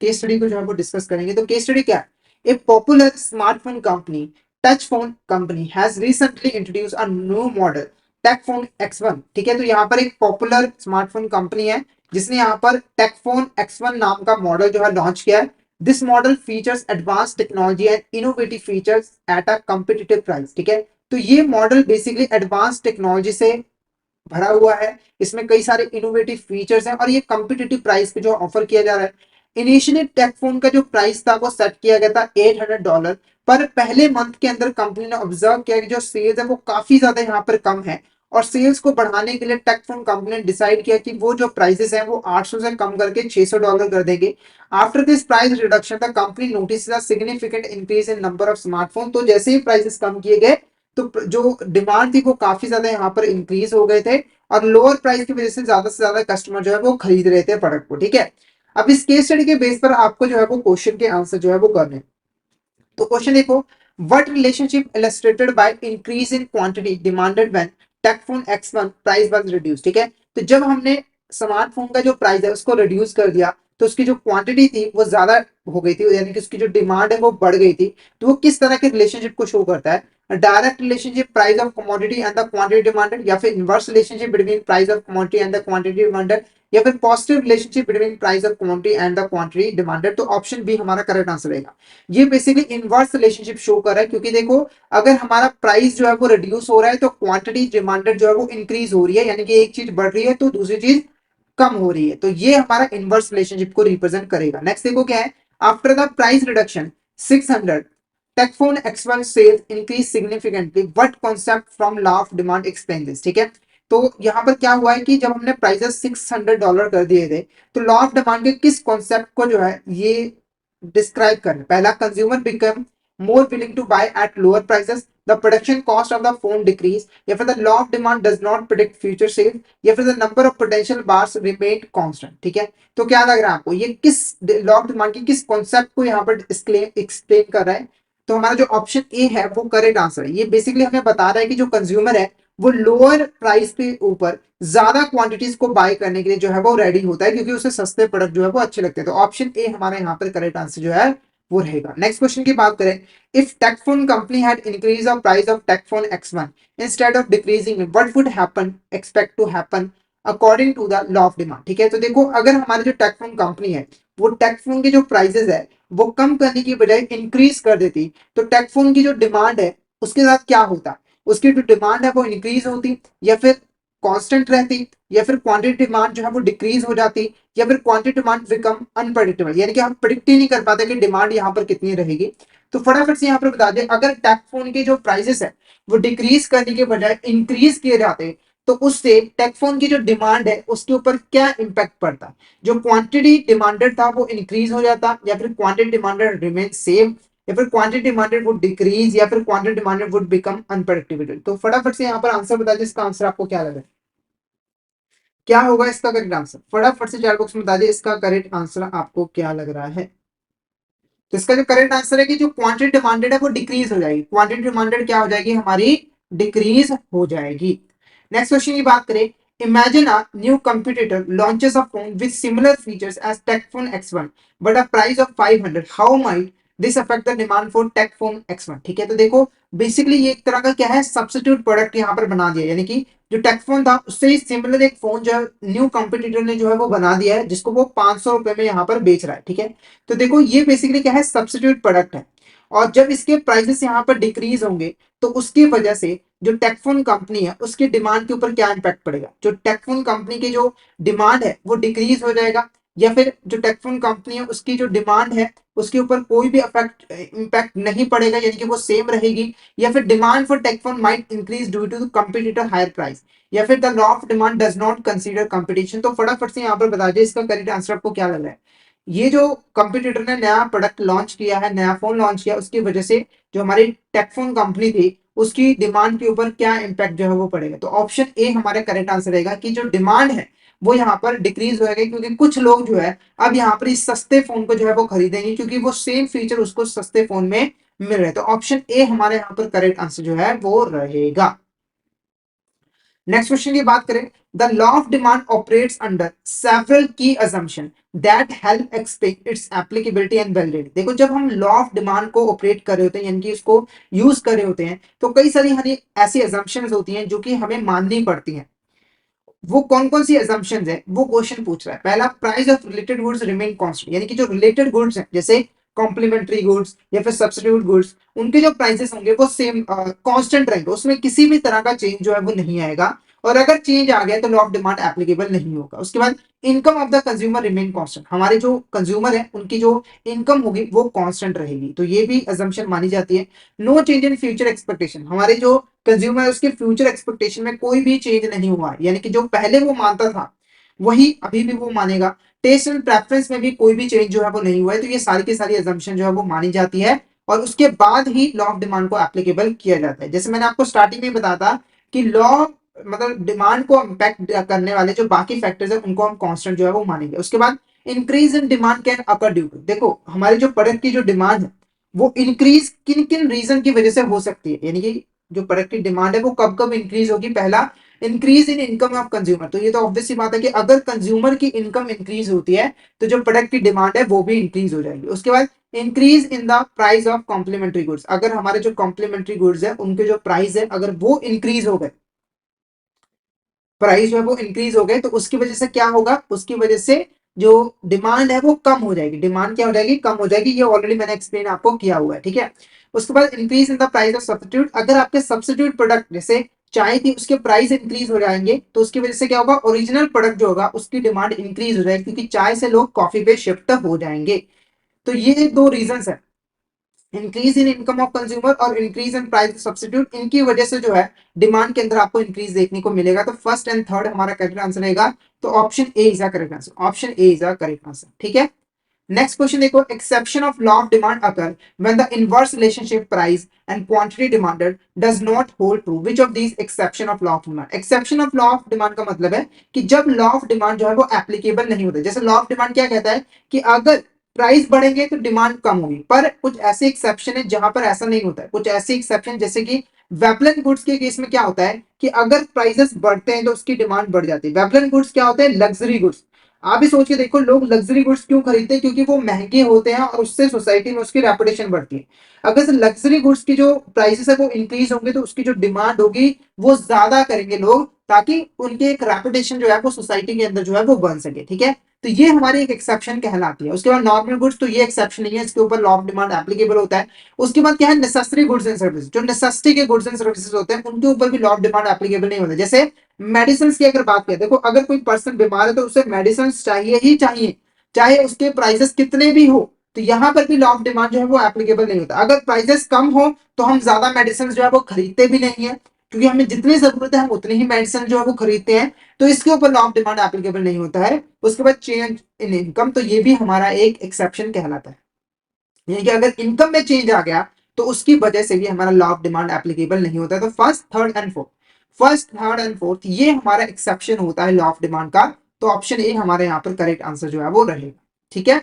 Case study को जो है वो डिस्कस करेंगे। तो केस स्टडी क्या है? A popular smartphone company, touch phone company has recently introduce a new model Techphone X1। ठीक है, तो यहाँ पर एक पॉपुलर स्मार्टफोन कंपनी है जिसने यहाँ पर टेकफोन X1 नाम का मॉडल जो है लॉन्च किया है। This model features advance technology and innovative features at a competitive price. ठीक है, तो ये मॉडल बेसिकली एडवांस टेक्नोलॉजी से भरा हुआ है, इसमें कई सारे इनोवेटिव फीचर्स हैं और ये कम्पिटिटिव प्राइस पे जो ऑफर किया जा रहा है। इनिशियली टेक फोन का जो प्राइस था वो सेट किया गया था $800, पर पहले मंथ के अंदर कंपनी ने ऑब्जर्व किया कि जो सेल्स है वो काफी ज्यादा यहाँ पर कम है और सेल्स को बढ़ाने के लिए टेक फोन कंपनी ने डिसाइड किया कि वो जो प्राइसेस हैं वो 800 से कम करके $600 कर देंगे। After this price reduction the company notice a significant increase in number of smartphone. तो जैसे ही प्राइसेस कम किए गए तो जो डिमांड थी वो काफी ज्यादा यहाँ पर इंक्रीज हो गए थे और लोअर प्राइस की वजह से ज्यादा कस्टमर जो है वो खरीद रहे थे प्रोडक्ट को। ठीक है, अब इस केस स्टडी के बेस पर आपको जो है वो क्वेश्चन के आंसर जो है वो करने। तो क्वेश्चन देखो, what relationship illustrated by increase in quantity demanded when Techphone X1 price was reduce. ठीक है, तो जब हमने स्मार्टफोन का जो प्राइस है उसको रिड्यूस कर दिया तो उसकी जो क्वांटिटी थी वो ज्यादा हो गई थी, यानी कि उसकी जो डिमांड है वो बढ़ गई थी। तो वो किस तरह के रिलेशनशिप को शो करता है? Direct relationship price of commodity and the quantity demanded, या फिर inverse relationship between price of commodity and the quantity demanded, या फिर positive relationship between price of commodity and the quantity demanded. तो option B हमारा correct answer रहेगा। ये basically inverse relationship show कर रहा है, क्योंकि देखो अगर हमारा प्राइस जो है वो रिड्यूस हो रहा है तो क्वांटिटी डिमांडेड जो है वो इंक्रीज हो रही है, यानी कि एक चीज बढ़ रही है तो दूसरी चीज कम हो रही है। तो ये हमारा इनवर्स रिलेशनशिप को रिप्रेजेंट करेगा। नेक्स्ट देखो क्या है, after the price reduction 600 Techphone X1 sales increase significantly, what concept from law of demand explain this. ठीक है, तो यहाँ पर क्या हुआ है कि जब हमने प्राइसेस $600 कर दिए थे तो लॉ ऑफ डिमांड के किस कॉन्सेप्ट को जो है ये डिस्क्राइब कर। पहला, consumer become more willing to buy at lower prices, the production cost of the phone decrease, या फिर the law of demand does not predict future sales, या फिर the number of potential buyers remain constant. ठीक है, तो क्या लग रहा है आपको ये किस लॉ ऑफ डिमांड की किस कॉन्सेप्ट को यहाँ पर एक्सप्लेन कर रहा है? तो हमारा जो ऑप्शन ए है वो करेक्ट आंसर है। ये बेसिकली हमें बता रहा है कि जो कंज्यूमर है वो लोअर प्राइस के ऊपर ज्यादा क्वांटिटीज को बाय करने के लिए जो है वो रेडी होता है, क्योंकि उसे सस्ते प्रोडक्ट जो है वो अच्छे लगते हैं। तो ऑप्शन ए हमारे यहाँ पर करेक्ट आंसर जो है वो रहेगा। नेक्स्ट क्वेश्चन की बात करें, if Techphone company had increase the price of Techphone X1 instead of decreasing, what would happen expect to happen according to the law of demand. ठीक है, तो देखो अगर हमारी जो टेकफोन कंपनी है वो टेकफोन के जो प्राइसेस है वो कम करने की बजाय इंक्रीज कर देती तो टेकफोन की जो डिमांड है उसके साथ क्या होता? उसकी जो डिमांड है वो इंक्रीज होती, या फिर कांस्टेंट रहती, या फिर क्वांटिटी डिमांड जो है वो डिक्रीज हो जाती, या फिर क्वांटिटी डिमांड बिकम अनप्रेडिक्टेबल, यानी कि हम प्रिडिक्ट ही नहीं कर पाते कि डिमांड यहाँ पर कितनी रहेगी। तो फटाफट से यहाँ पर बता दें, अगर टेकफोन के जो प्राइसेस है वो डिक्रीज करने के बजाय इंक्रीज किए जाते तो उससे टेकफोन की जो डिमांड है उसके ऊपर क्या इंपैक्ट पड़ता? जो क्वांटिटी डिमांडेड था वो इंक्रीज हो जाता, या फिर क्वांटिटी डिमांडेड रिमेन सेम, या फिर क्वांटिटी डिमांडेड वुड डिक्रीज, या फिर quantity demanded would become unpredictable. तो फटाफट से यहाँ पर आंसर बता दीजिए, इसका आंसर आपको क्या लग रहा है? क्या होगा इसका करेक्ट आंसर? फटाफट से चैट बॉक्स में बता दीजिए इसका करेक्ट आंसर आपको क्या लग रहा है। तो इसका जो करेक्ट आंसर है कि जो क्वांटिटी डिमांडेड है वो डिक्रीज हो जाएगी। क्वांटिटी डिमांडेड क्या हो जाएगी हमारी? डिक्रीज हो जाएगी। नेक्स्ट क्वेश्चन की बात करें, imagine a new competitor launches a phone with similar features as Techphone X1 but a price of 500, how might this affect the demand for Techphone X1। ठीक है, तो देखो बेसिकली ये एक तरह का क्या है, सब्स्टिट्यूट प्रोडक्ट यहाँ पर बना दिया, यानी कि जो टेकफोन था उससे ही सिमिलर एक फोन जो न्यू कंपटीटर ने जो है वो बना दिया है, जिसको वो 500 रुपए में यहाँ पर बेच रहा है। ठीक है, तो देखो ये बेसिकली क्या है, सब्स्टिट्यूट प्रोडक्ट है, और जब इसके प्राइसेस यहाँ पर डिक्रीज होंगे तो उसकी वजह से जो टेकफोन कंपनी है उसकी डिमांड के ऊपर क्या इंपैक्ट पड़ेगा? जो टेकफोन कंपनी की जो डिमांड है वो डिक्रीज हो जाएगा, या फिर जो टेकफोन कंपनी है उसकी जो डिमांड है उसके ऊपर कोई भी अफेक्ट इंपैक्ट नहीं पड़ेगा, यानी कि वो सेम रहेगी, या फिर demand for Techphone might increase due to competitor higher price, या फिर the law of demand does not consider competition. तो फटाफट से यहाँ पर बता दिए इसका करेक्ट आंसर आपको क्या लग रहा है? ये जो कंपटीटर ने नया प्रोडक्ट लॉन्च किया है, नया फोन लॉन्च किया, उसकी वजह से जो हमारी टेकफोन कंपनी थी उसकी डिमांड के ऊपर क्या इंपैक्ट जो है वो पड़ेगा? तो ऑप्शन ए हमारे करेक्ट आंसर रहेगा कि जो डिमांड है वो यहाँ पर डिक्रीज होएगा, क्योंकि कुछ लोग जो है अब यहाँ पर इस सस्ते फोन को जो है वो खरीदेंगे, क्योंकि वो सेम फीचर उसको सस्ते फोन में मिल रहे हैं। तो ऑप्शन ए हमारे यहाँ पर करेक्ट आंसर जो है वो रहेगा। नेक्स्ट क्वेश्चन की बात करें, the law of demand operates under several key assumption that help explain its applicability and validity. देखो जब हम लॉ ऑफ डिमांड को ऑपरेट कर रहे होते हैं यानी कि उसको यूज कर रहे होते हैं तो कई सारी हमें ऐसी असम्पशंस होती हैं जो कि हमें माननी पड़ती हैं। वो कौन कौन सी assumptions है वो क्वेश्चन पूछ रहा है। पहला, price of related goods remain constant, यानी कि जो रिलेटेड गुड्स हैं जैसे कॉम्प्लीमेंट्री गुड्स या फिर सब्स्टिट्यूट गुड्स, उनके जो प्राइसेस होंगे वो सेम कांस्टेंट रहेंगे, उसमें किसी भी तरह का चेंज जो है वो नहीं आएगा। और अगर चेंज आ गया तो लॉ ऑफ डिमांड एप्लीकेबल नहीं होगा। उसके बाद income of the consumer remain constant, हमारे जो कंज्यूमर है उनकी जो इनकम होगी वो कांस्टेंट रहेगी, तो ये भी assumption मानी जाती है। No change in future expectation, हमारे जो कंज्यूमर है उसके फ्यूचर एक्सपेक्टेशन में कोई भी चेंज नहीं हुआ है, यानी कि जो पहले वो मानता था वही अभी भी वो मानेगा। टेस्ट एंड प्रेफरेंस में भी कोई भी चेंज जो है वो नहीं हुआ है, तो ये सारी की सारी assumption जो है वो मानी जाती है और उसके बाद ही लॉ ऑफ डिमांड को एप्लीकेबल किया जाता है। जैसे मैंने आपको स्टार्टिंग में बताया था कि लॉ मतलब डिमांड को इम्पैक्ट करने वाले जो बाकी फैक्टर्स है उनको हम कांस्टेंट जो है वो मानेंगे। उसके बाद increase in demand can occur due to, देखो हमारी जो प्रोडक्ट की जो डिमांड है वो इंक्रीज किन किन रीजन की वजह से हो सकती है, यानी कि जो प्रोडक्ट की डिमांड है वो कब कब इंक्रीज होगी। पहला, increase in income of consumer, तो ये तो ऑब्वियस सी बात है कि अगर कंज्यूमर की इनकम इंक्रीज होती है तो जो प्रोडक्ट की डिमांड है वो भी इंक्रीज हो जाएगी। उसके बाद increase in the price of complementary goods, अगर हमारे जो कॉम्प्लीमेंट्री गुड्स है उनके जो प्राइस है अगर वो इंक्रीज हो गए, प्राइस जो है वो इंक्रीज हो गए तो उसकी वजह से क्या होगा, उसकी वजह से जो डिमांड है वो कम हो जाएगी। डिमांड क्या हो जाएगी, कम हो जाएगी, ये ऑलरेडी मैंने एक्सप्लेन आपको किया हुआ है, ठीक है। उसके बाद increase in the price of substitute, अगर आपके सब्स्टिट्यूट प्रोडक्ट जैसे चाय थी उसके प्राइस इंक्रीज हो जाएंगे तो उसकी वजह से क्या होगा, ओरिजिनल प्रोडक्ट जो होगा उसकी डिमांड इंक्रीज हो जाएगी क्योंकि चाय से लोग कॉफी पे शिफ्ट हो जाएंगे। तो ये दो रीजन है, increase in income of consumer और इंक्रीज इन प्राइस सब्स्टिट्यूट, इनकी वजह से जो है डिमांड के अंदर आपको इंक्रीज देखने को मिलेगा। तो फर्स्ट एंड थर्ड हमारा करेक्ट आंसर रहेगा, तो option A is the correct answer, option A is the correct answer, ठीक है। नेक्स्ट क्वेश्चन देखो, exception of law of demand occur when the inverse relationship price and quantity demanded does not hold true, which of these exception of law of demand. Exception of law of demand का मतलब है कि जब law of demand जो है वो applicable नहीं होता। जैसे लॉ ऑफ डिमांड क्या कहता है कि अगर प्राइस बढ़ेंगे तो डिमांड कम होगी, पर कुछ ऐसे एक्सेप्शन है जहां पर ऐसा नहीं होता है। कुछ ऐसे एक्सेप्शन जैसे कि वेबलन गुड्स के केस में क्या होता है कि अगर प्राइसेस बढ़ते हैं तो उसकी डिमांड बढ़ जाती है। वेबलन गुड्स क्या होते हैं, लग्जरी गुड्स। आप भी सोच के देखो लोग लग्जरी गुड्स क्यों खरीदते हैं, क्योंकि वो महंगे होते हैं और उससे सोसाइटी में उसकी रेपुटेशन बढ़ती है। अगर लग्जरी गुड्स की जो प्राइसेस है वो इंक्रीज होंगे तो उसकी जो डिमांड होगी वो ज्यादा करेंगे लोग, ताकि उनकी एक रेपुटेशन जो है वो सोसाइटी के अंदर जो है वो बन सके, ठीक है। तो ये हमारी एक एक्सेप्शन कहलाती है। उसके बाद नॉर्मल गुड्स, तो ये एक्सेप्शन नहीं है, इसके ऊपर लॉ ऑफ डिमांड एप्लीकेबल होता है। उसके बाद क्या है, नेसेसरी गुड्स एंड सर्विसेज, जो नेसेसिटी के गुड्स एंड सर्विसेज होते हैं उनके ऊपर भी लॉ ऑफ डिमांड एप्लीकेबल नहीं होता। जैसे मेडिसिन की अगर बात करें, देखो अगर कोई पर्सन बीमार है तो उसे मेडिसिन चाहिए ही चाहिए, चाहे उसके प्राइसेस कितने भी हो। तो यहाँ पर भी लॉ ऑफ डिमांड जो है वो एप्लीकेबल नहीं होता। अगर प्राइसेस कम हो तो हम ज्यादा मेडिसिन जो है वो खरीदते भी नहीं है, क्योंकि हमें जितनी जरूरत है हम उतनी ही मेडिसिन जो है वो खरीदते हैं, तो इसके ऊपर लॉ ऑफ डिमांड एप्लीकेबल नहीं होता है। उसके बाद चेंज इन इनकम, तो ये भी हमारा एक एक्सेप्शन कहलाता है, यानी कि अगर इनकम में चेंज आ गया तो उसकी वजह से भी हमारा लॉ ऑफ डिमांड एप्लीकेबल नहीं होता है। तो फर्स्ट थर्ड एंड फोर्थ ये हमारा एक्सेप्शन होता है लॉ ऑफ डिमांड का। तो ऑप्शन ए हमारे यहाँ पर करेक्ट आंसर जो है वो रहेगा, ठीक है।